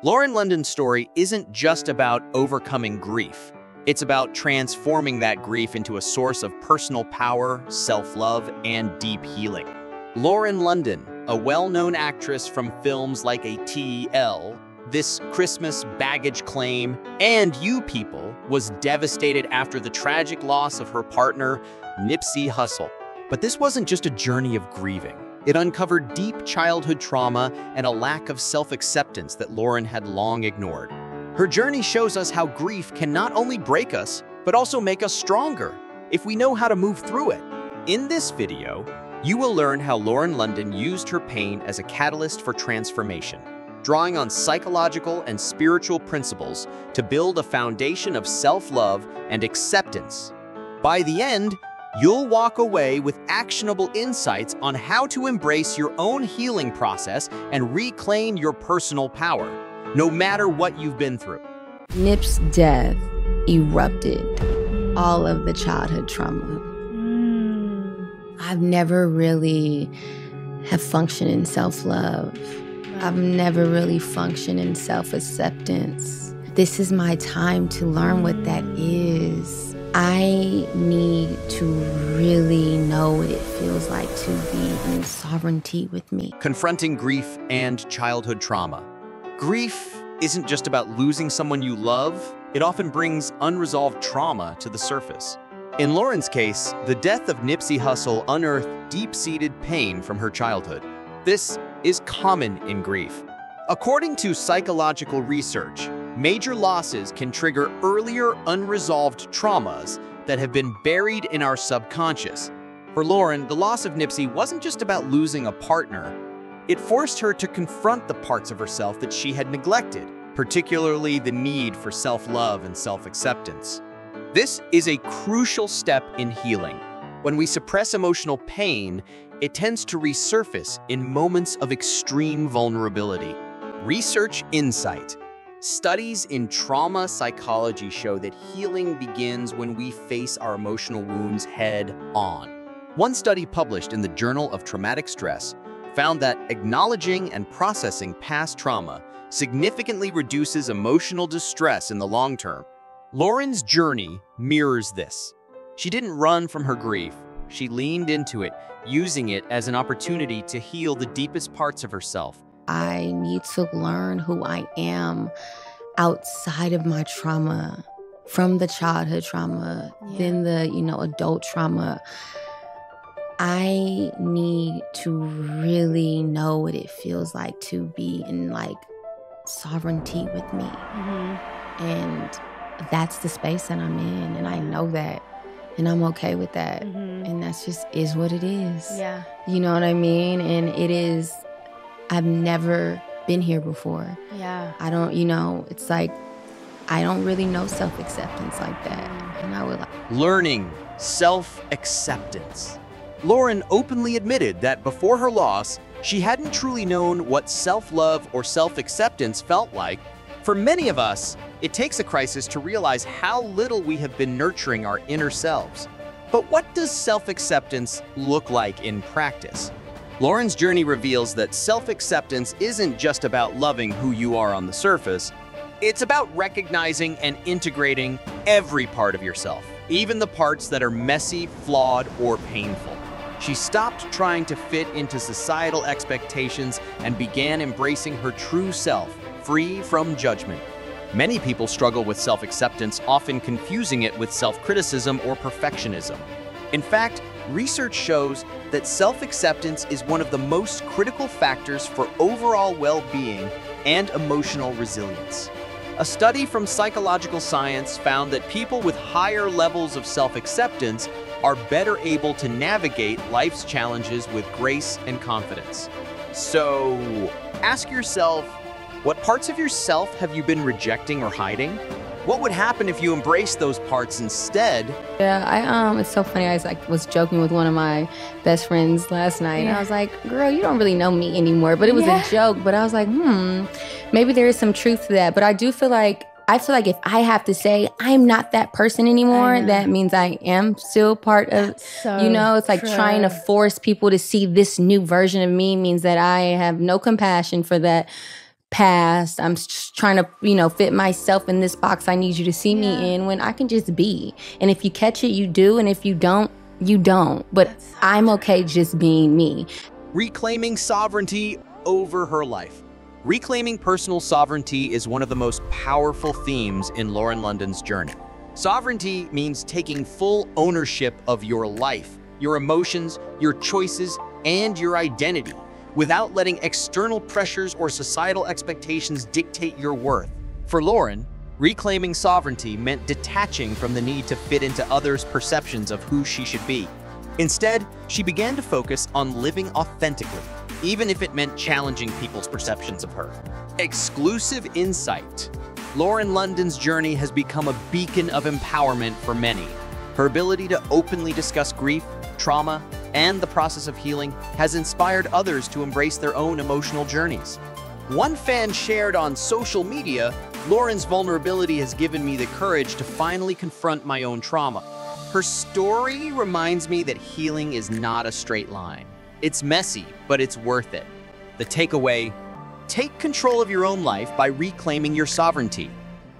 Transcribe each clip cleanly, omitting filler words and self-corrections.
Lauren London's story isn't just about overcoming grief. It's about transforming that grief into a source of personal power, self-love, and deep healing. Lauren London, a well-known actress from films like A.T.L., This Christmas, Baggage Claim, and You People, was devastated after the tragic loss of her partner, Nipsey Hussle. But this wasn't just a journey of grieving. It uncovered deep childhood trauma and a lack of self-acceptance that Lauren had long ignored. Her journey shows us how grief can not only break us, but also make us stronger if we know how to move through it. In this video, you will learn how Lauren London used her pain as a catalyst for transformation, drawing on psychological and spiritual principles to build a foundation of self-love and acceptance. By the end, you'll walk away with actionable insights on how to embrace your own healing process and reclaim your personal power, no matter what you've been through. Nip's death erupted all of the childhood trauma. I've never really have functioned in self-love. I've never really functioned in self-acceptance. This is my time to learn what that is. I need to really know what it feels like to be in sovereignty with me. Confronting grief and childhood trauma. Grief isn't just about losing someone you love. It often brings unresolved trauma to the surface. In Lauren's case, the death of Nipsey Hussle unearthed deep-seated pain from her childhood. This is common in grief. According to psychological research, major losses can trigger earlier unresolved traumas that have been buried in our subconscious. For Lauren, the loss of Nipsey wasn't just about losing a partner. It forced her to confront the parts of herself that she had neglected, particularly the need for self-love and self-acceptance. This is a crucial step in healing. When we suppress emotional pain, it tends to resurface in moments of extreme vulnerability. Research insight. Studies in trauma psychology show that healing begins when we face our emotional wounds head-on. One study published in the Journal of Traumatic Stress found that acknowledging and processing past trauma significantly reduces emotional distress in the long term. Lauren's journey mirrors this. She didn't run from her grief. She leaned into it, using it as an opportunity to heal the deepest parts of herself. I need to learn who I am outside of my trauma, from the childhood trauma, then the, adult trauma. I need to really know what it feels like to be in sovereignty with me. And that's the space that I'm in, and I know that. And I'm okay with that. And that's just is what it is. Yeah. You know what I mean? And it is, I've never been here before. Yeah. I don't, it's like, I don't really know self-acceptance like that. And I would Learning self-acceptance. Lauren openly admitted that before her loss, she hadn't truly known what self-love or self-acceptance felt like. For many of us, it takes a crisis to realize how little we have been nurturing our inner selves. But what does self-acceptance look like in practice? Lauren's journey reveals that self-acceptance isn't just about loving who you are on the surface. It's about recognizing and integrating every part of yourself, even the parts that are messy, flawed, or painful. She stopped trying to fit into societal expectations and began embracing her true self, free from judgment. Many people struggle with self-acceptance, often confusing it with self-criticism or perfectionism. In fact, research shows that self-acceptance is one of the most critical factors for overall well-being and emotional resilience. A study from psychological science found that people with higher levels of self-acceptance are better able to navigate life's challenges with grace and confidence. So, ask yourself, what parts of yourself have you been rejecting or hiding? What would happen if you embraced those parts instead? Yeah, it's so funny. I was joking with one of my best friends last night. And I was like, girl, you don't really know me anymore. But it was a joke. But I was like, maybe there is some truth to that. But I feel like if I have to say I'm not that person anymore, that means I am still part of, it's like trying to force people to see this new version of me means that I have no compassion for that past. I'm just trying to, fit myself in this box I need you to see me in, when I can just be. And if you catch it, you do. And if you don't, you don't. But I'm okay just being me. Reclaiming sovereignty over her life. Reclaiming personal sovereignty is one of the most powerful themes in Lauren London's journey. Sovereignty means taking full ownership of your life, your emotions, your choices, and your identity, without letting external pressures or societal expectations dictate your worth. For Lauren, reclaiming sovereignty meant detaching from the need to fit into others' perceptions of who she should be. Instead, she began to focus on living authentically, even if it meant challenging people's perceptions of her. Exclusive insight. Lauren London's journey has become a beacon of empowerment for many. Her ability to openly discuss grief, trauma, and the process of healing has inspired others to embrace their own emotional journeys. One fan shared on social media, "Lauren's vulnerability has given me the courage to finally confront my own trauma. Her story reminds me that healing is not a straight line. It's messy, but it's worth it." The takeaway: take control of your own life by reclaiming your sovereignty.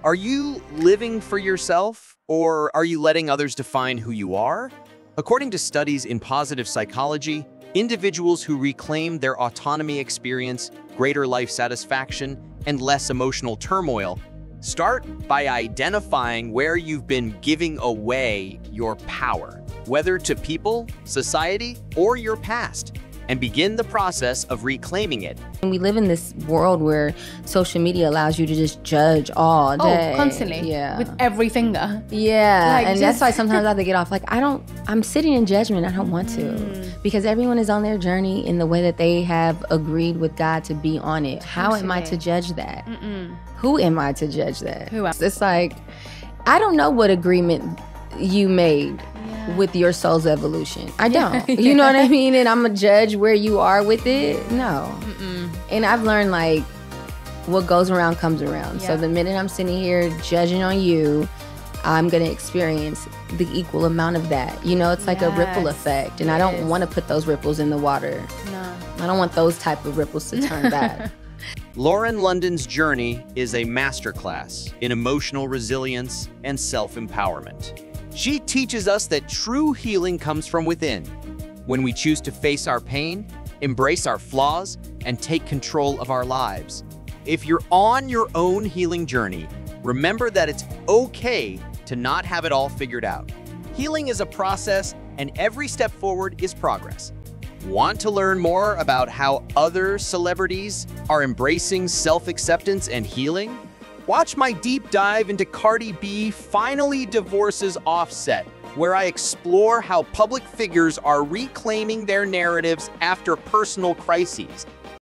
Are you living for yourself, or are you letting others define who you are? According to studies in positive psychology, individuals who reclaim their autonomy experience greater life satisfaction and less emotional turmoil. Start by identifying where you've been giving away your power, whether to people, society, or your past, and begin the process of reclaiming it. We live in this world where social media allows you to just judge all day. Oh, constantly. Yeah. With every finger. Yeah. Like, and that's why sometimes I have to get off. Like, I'm sitting in judgment. I don't want to. Because everyone is on their journey in the way that they have agreed with God to be on it. How am I to judge that? Who am I to judge that? Who else? It's like, I don't know what agreement you made with your soul's evolution. I don't. You know what I mean? And I'm a judge where you are with it? No. And I've learned, like, what goes around comes around. So the minute I'm sitting here judging on you, I'm going to experience the equal amount of that. It's like a ripple effect. And I don't want to put those ripples in the water. No. I don't want those type of ripples to turn back. Lauren London's journey is a masterclass in emotional resilience and self-empowerment. She teaches us that true healing comes from within, when we choose to face our pain, embrace our flaws, and take control of our lives. If you're on your own healing journey, remember that it's okay to not have it all figured out. Healing is a process, and every step forward is progress. Want to learn more about how other celebrities are embracing self-acceptance and healing? Watch my deep dive into Cardi B finally divorces Offset, where I explore how public figures are reclaiming their narratives after personal crises.